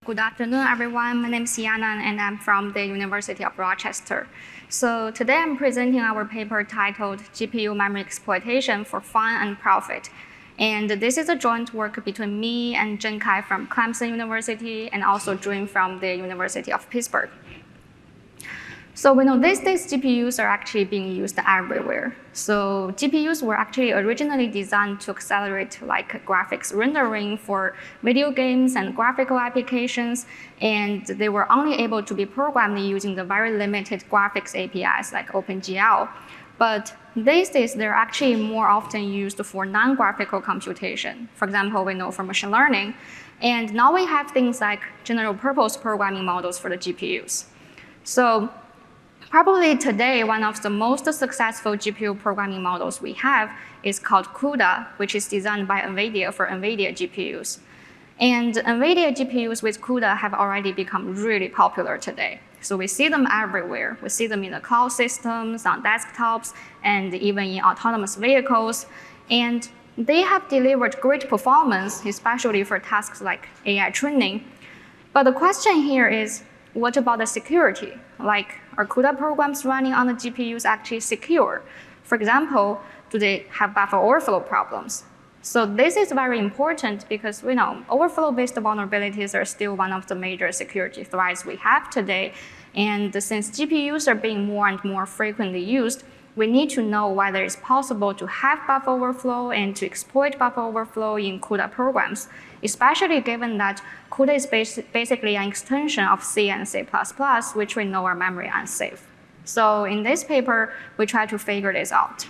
Good afternoon, everyone. My name is Yanan, and I'm from the University of Rochester. So today I'm presenting our paper titled GPU Memory Exploitation for Fun and Profit. And this is a joint work between me and Zhenkai from Clemson University and also Zhang from the University of Pittsburgh. So we know these days GPUs are actually being used everywhere. So GPUs were actually originally designed to accelerate like graphics rendering for video games and graphical applications, and they were only able to be programmed using the very limited graphics APIs like OpenGL. But these days, they're actually more often used for non-graphical computation. For example, we know for machine learning. And now we have things like general purpose programming models for the GPUs. So probably today, one of the most successful GPU programming models we have is called Cuda, which is designed by NVIDIA for NVIDIA GPUs. And NVIDIA GPUs with Cuda have already become really popular today. So we see them everywhere. We see them in the cloud systems, on desktops, and even in autonomous vehicles. And they have delivered great performance, especially for tasks like AI training. But the question here is, what about the security? Like, are CUDA programs running on the GPUs actually secure? For example, do they have buffer overflow problems? So this is very important because we know overflow-based vulnerabilities are still one of the major security threats we have today. And since GPUs are being more and more frequently used, we need to know whether it's possible to have buffer overflow and to exploit buffer overflow in CUDA programs, especially given that CUDA is basically an extension of C and C++, which we know are memory unsafe. So in this paper, we try to figure this out.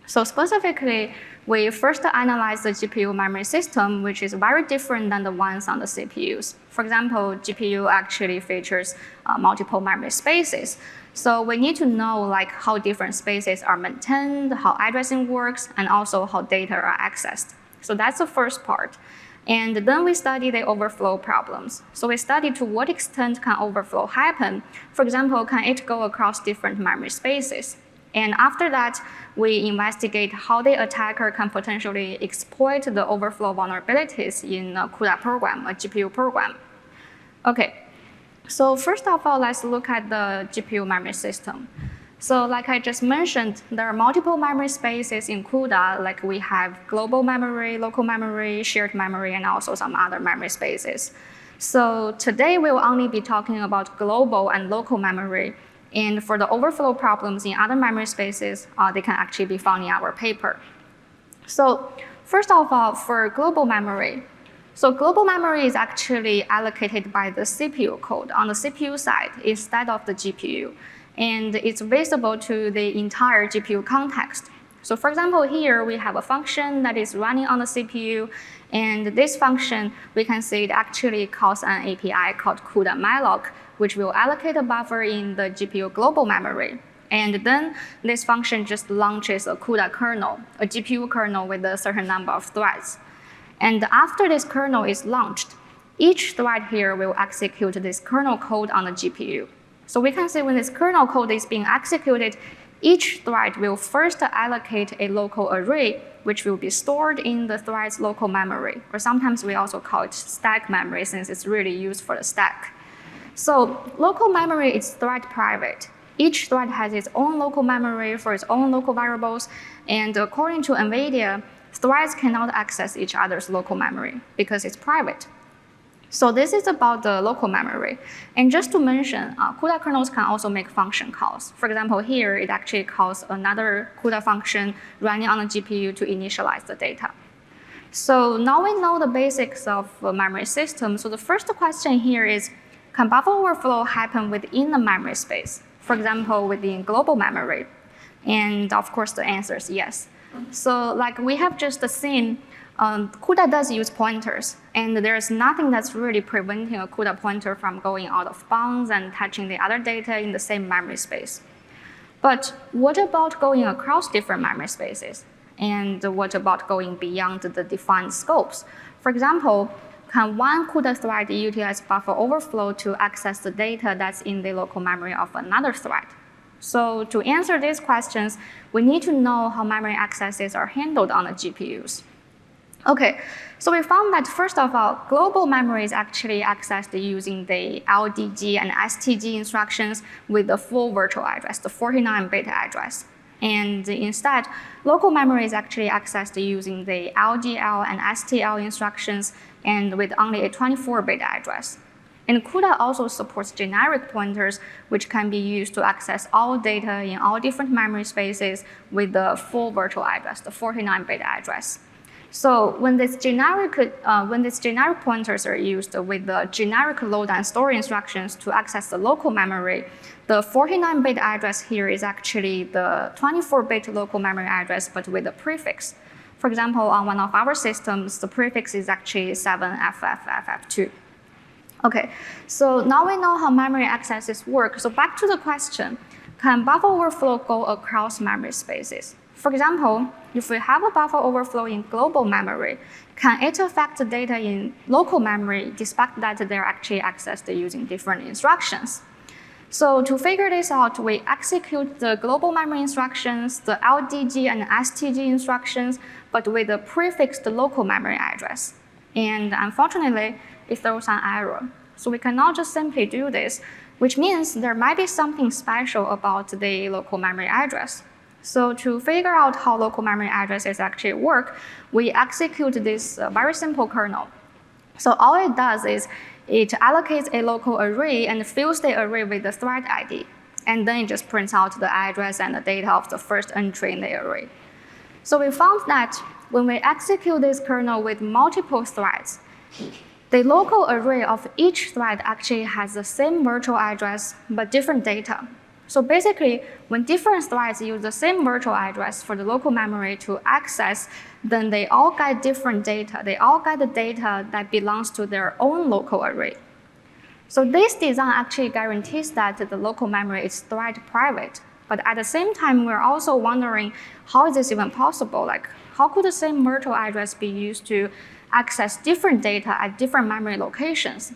So specifically, we first analyze the GPU memory system, which is very different than the ones on the CPUs. For example, GPU actually features multiple memory spaces. So we need to know like how different spaces are maintained, how addressing works, and also how data are accessed. So that's the first part. And then we study the overflow problems. So we study to what extent can overflow happen. For example, can it go across different memory spaces? And after that, we investigate how the attacker can potentially exploit the overflow vulnerabilities in a CUDA program, a GPU program. Okay, so first of all, let's look at the GPU memory system. So like I just mentioned, there are multiple memory spaces in CUDA, like we have global memory, local memory, shared memory, and also some other memory spaces. So today, we will only be talking about global and local memory. And for the overflow problems in other memory spaces, they can actually be found in our paper. So first of all, for global memory, so global memory is actually allocated by the CPU code on the CPU side instead of the GPU. And it's visible to the entire GPU context. So for example, here we have a function that is running on the CPU. And this function, we can see it actually calls an API called Cuda malloc, which will allocate a buffer in the GPU global memory. And then this function just launches a CUDA kernel, a GPU kernel with a certain number of threads. And after this kernel is launched, each thread here will execute this kernel code on the GPU. So we can see when this kernel code is being executed, each thread will first allocate a local array, which will be stored in the thread's local memory. Or sometimes we also call it stack memory, since it's really used for the stack. So local memory is thread private. Each thread has its own local memory for its own local variables. And according to NVIDIA, threads cannot access each other's local memory because it's private. So this is about the local memory. And just to mention, CUDA kernels can also make function calls. For example, here, it actually calls another CUDA function running on the GPU to initialize the data. So now we know the basics of the memory system. So the first question here is, can buffer overflow happen within the memory space? For example, within global memory? And of course, the answer is yes. So like we have just seen, CUDA does use pointers, and there's nothing that's really preventing a CUDA pointer from going out of bounds and touching the other data in the same memory space. But what about going across different memory spaces? And what about going beyond the defined scopes? For example, can one CUDA thread utilize buffer overflow to access the data that's in the local memory of another thread? So to answer these questions, we need to know how memory accesses are handled on the GPUs. Okay, so we found that first of all, global memory is actually accessed using the LDG and STG instructions with the full virtual address, the 49-bit address. And instead, local memory is actually accessed using the LGL and STL instructions and with only a 24-bit address. And Cuda also supports generic pointers, which can be used to access all data in all different memory spaces with the full virtual address, the 49-bit address. So when these generic pointers are used with the generic load and store instructions to access the local memory, the 49-bit address here is actually the 24-bit local memory address, but with a prefix. For example, on one of our systems, the prefix is actually 7FFFF2. Okay, so now we know how memory accesses work. So back to the question, can buffer overflow go across memory spaces? For example, if we have a buffer overflow in global memory, can it affect the data in local memory despite that they're actually accessed using different instructions? So to figure this out, we execute the global memory instructions, the LDG and STG instructions, but with a prefixed local memory address. And unfortunately, it throws an error. So we cannot just simply do this, which means there might be something special about the local memory address. So to figure out how local memory addresses actually work, we execute this very simple kernel. So all it does is it allocates a local array and fills the array with the thread ID. And then it just prints out the address and the data of the first entry in the array. So we found that when we execute this kernel with multiple threads, the local array of each thread actually has the same virtual address but different data. So basically, when different threads use the same virtual address for the local memory to access, then they all get different data. They all get the data that belongs to their own local array. So this design actually guarantees that the local memory is thread private. But at the same time, we're also wondering, how is this even possible? Like, how could the same virtual address be used to access different data at different memory locations?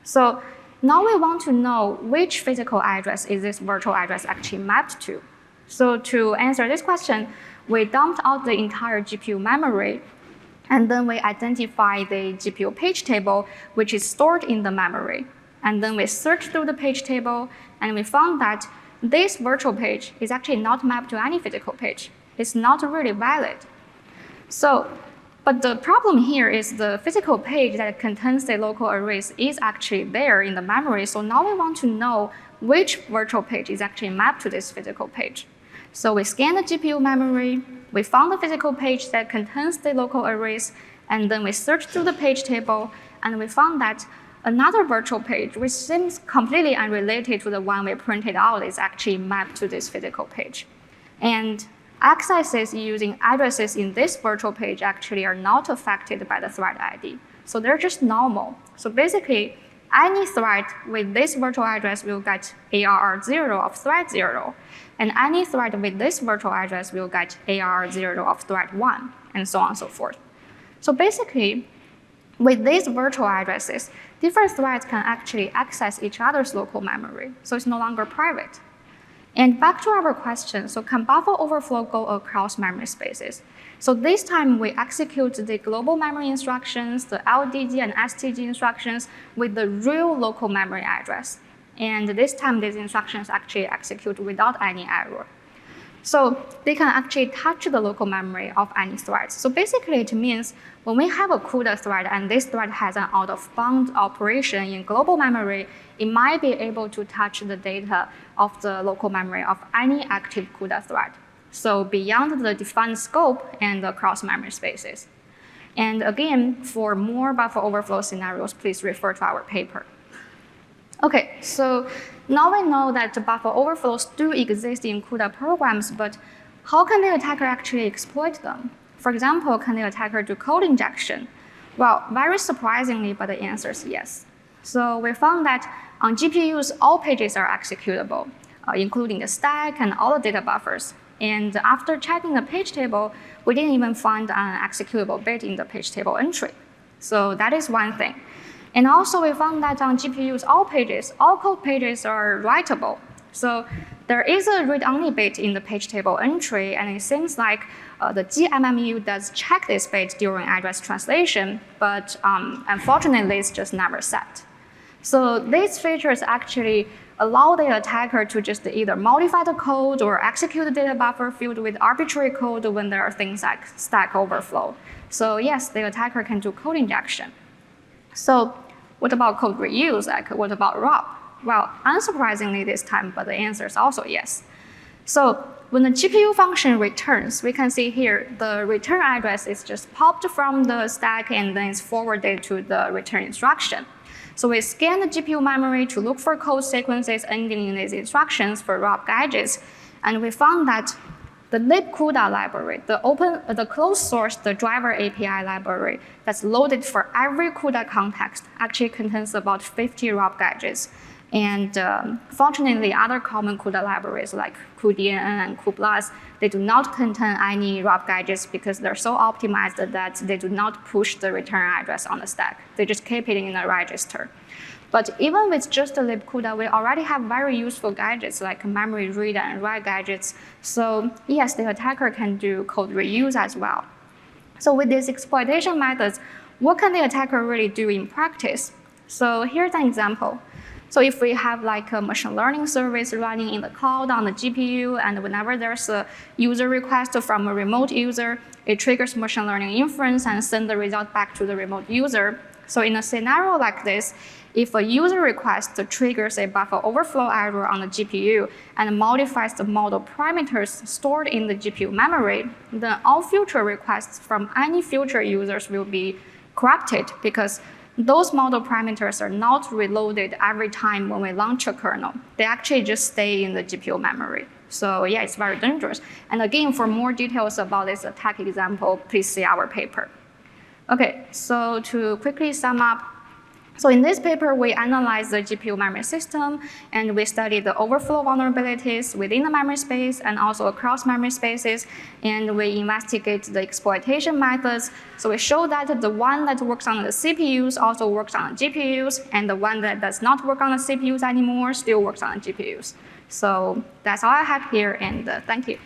So now we want to know which physical address is this virtual address actually mapped to. So to answer this question, we dumped out the entire GPU memory, and then we identify the GPU page table, which is stored in the memory. And then we searched through the page table, and we found that this virtual page is actually not mapped to any physical page. It's not really valid. But the problem here is the physical page that contains the local arrays is actually there in the memory. So now we want to know which virtual page is actually mapped to this physical page. So we scanned the GPU memory, we found the physical page that contains the local arrays, and then we searched through the page table, and we found that another virtual page, which seems completely unrelated to the one we printed out, is actually mapped to this physical page. And accesses using addresses in this virtual page actually are not affected by the thread ID. So they're just normal. So basically, any thread with this virtual address will get ARR0 of thread 0, and any thread with this virtual address will get ARR0 of thread 1, and so on and so forth. So basically, with these virtual addresses, different threads can actually access each other's local memory, so it's no longer private. And back to our question, so can buffer overflow go across memory spaces? So this time we execute the global memory instructions, the LDG and STG instructions with the real local memory address. And this time these instructions actually execute without any error. So they can actually touch the local memory of any threads. So basically it means when we have a CUDA thread and this thread has an out-of-bound operation in global memory, it might be able to touch the data of the local memory of any active CUDA thread. So beyond the defined scope and across memory spaces. And again, for more buffer overflow scenarios, please refer to our paper. Okay, so now we know that buffer overflows do exist in CUDA programs, but how can the attacker actually exploit them? For example, can the attacker do code injection? Well, very surprisingly, but the answer is yes. So we found that on GPUs, all pages are executable, including the stack and all the data buffers. And after checking the page table, we didn't even find an executable bit in the page table entry. So that is one thing. And also we found that on GPUs, all code pages are writable. So there is a read-only bit in the page table entry, and it seems like the GMMU does check this bit during address translation, but unfortunately, it's just never set. So these features actually allow the attacker to just either modify the code or execute the data buffer filled with arbitrary code when there are things like stack overflow. So yes, the attacker can do code injection. So what about code reuse? Like, what about ROP? Well, unsurprisingly this time, but the answer is also yes. So when the GPU function returns, we can see here the return address is just popped from the stack and then it's forwarded to the return instruction. So we scan the GPU memory to look for code sequences ending in these instructions for ROP gadgets, and we found that the libcuda library, the closed source, the driver API library that's loaded for every CUDA context actually contains about 50 ROP gadgets. And fortunately, other common CUDA libraries like Cuda and Cuda, they do not contain any ROP gadgets because they're so optimized that they do not push the return address on the stack. They just keep it in a register. But even with just the libcuda, we already have very useful gadgets like memory read and write gadgets. So yes, the attacker can do code reuse as well. So with these exploitation methods, what can the attacker really do in practice? So here's an example. So if we have like a machine learning service running in the cloud on the GPU, and whenever there's a user request from a remote user, it triggers machine learning inference and sends the result back to the remote user. So in a scenario like this, if a user request triggers a buffer overflow error on the GPU and modifies the model parameters stored in the GPU memory, then all future requests from any future users will be corrupted because those model parameters are not reloaded every time when we launch a kernel. They actually just stay in the GPU memory. So yeah, it's very dangerous. And again, for more details about this attack example, please see our paper. Okay, so to quickly sum up, so in this paper, we analyzed the GPU memory system, and we studied the overflow vulnerabilities within the memory space and also across memory spaces, and we investigate the exploitation methods. So we show that the one that works on the CPUs also works on the GPUs, and the one that does not work on the CPUs anymore still works on the GPUs. So that's all I have here, and thank you.